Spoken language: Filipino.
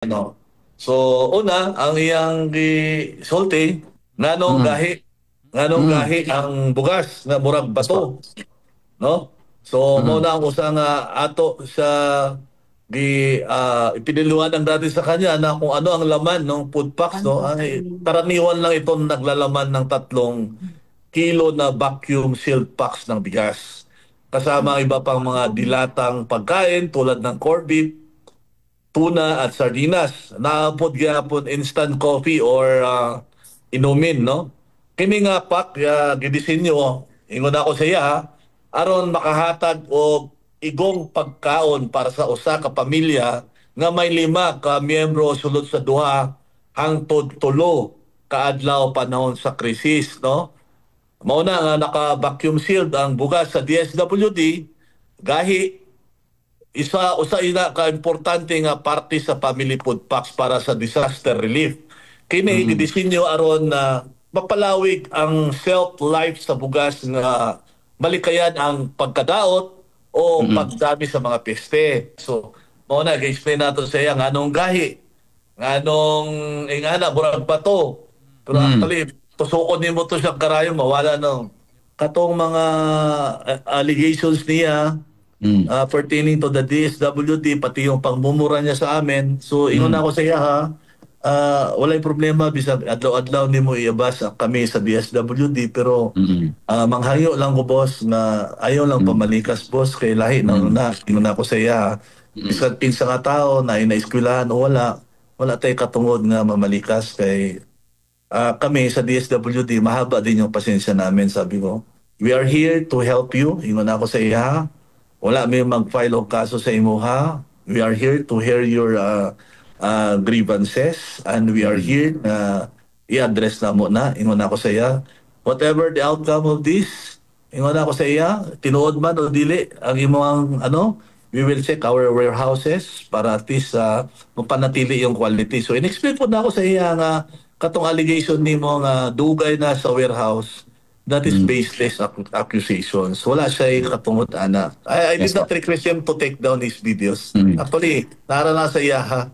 Ano. So una ang iyang gisulti nganong Mm, gahi nganong mm, gahi ang bugas nga murag yes po. bato, no? So mao Mm, na ang usa nga ato sa ipiniluwanan natin sa kanya na kung ano ang laman ng food packs, no? Ay karaniwan lang itong naglalaman ng 3 kilo na vacuum sealed packs ng bigas. Kasama ang iba pang mga dilatang pagkain tulad ng corned beef, tuna at sardinas. Naapod gyapon instant coffee or inumin, no? Kini nga pak gidisenyo ingon ako sa iya aron makahatag og igong pagkaon para sa usa ka pamilya nga may 5 ka miyembro sulod sa duha hangtod 3 ka adlaw panahon sa krisis, no? Mao na nga naka-vacuum sealed ang bugas sa DSWD gahi usa ina ka importante nga parte sa family food packs para sa disaster relief. Kini mm, gidisenyo aron na mapalawig ang shelf life sa bugas nga malikayan ang pagkadaot o mm, pagdami sa mga peste. So, mao na gi-explain nato sa iya nganong gahi, nganong ingana murag bato. Pero mm, actually tusukon nimo to sa karayom mawala no. Katong mga allegations niya mm, pertaining to the DSWD, pati yung pagmumura niya sa amin. So, ingon mm, ako sa iya ha, walay problema, bisag adlaw-adlaw ni mo iabas kami sa DSWD, pero mm, manghayo lang ko boss na ayaw lang mm, pamalikas boss kay lahi mm, na ingon ako sa iya ha. mm, Bisag pinsa nga tao na inaeskwelahan o wala tay katungod nga mamalikas kay kami sa DSWD, mahaba din yung pasensya namin, sabi ko. We are here to help you. Ingon ako sa iya. Wala may mag-file og kaso sa imuha. We are here to hear your grievances and we are mm, here na i-address na mo na. Ingon ako sa iya. Whatever the outcome of this, ingon ako sa iya, tinuod man o dili, ang imong we will check our warehouses para at least mapanatili yung quality. So in-explain po na ako sa iya nga katong allegation nimo nga dugay na sa warehouse, that is mm. baseless accusations. Wala siya katungod ana. I Yes did not po. request him to take down his videos. Mm. Actually, nara na sa iya ha.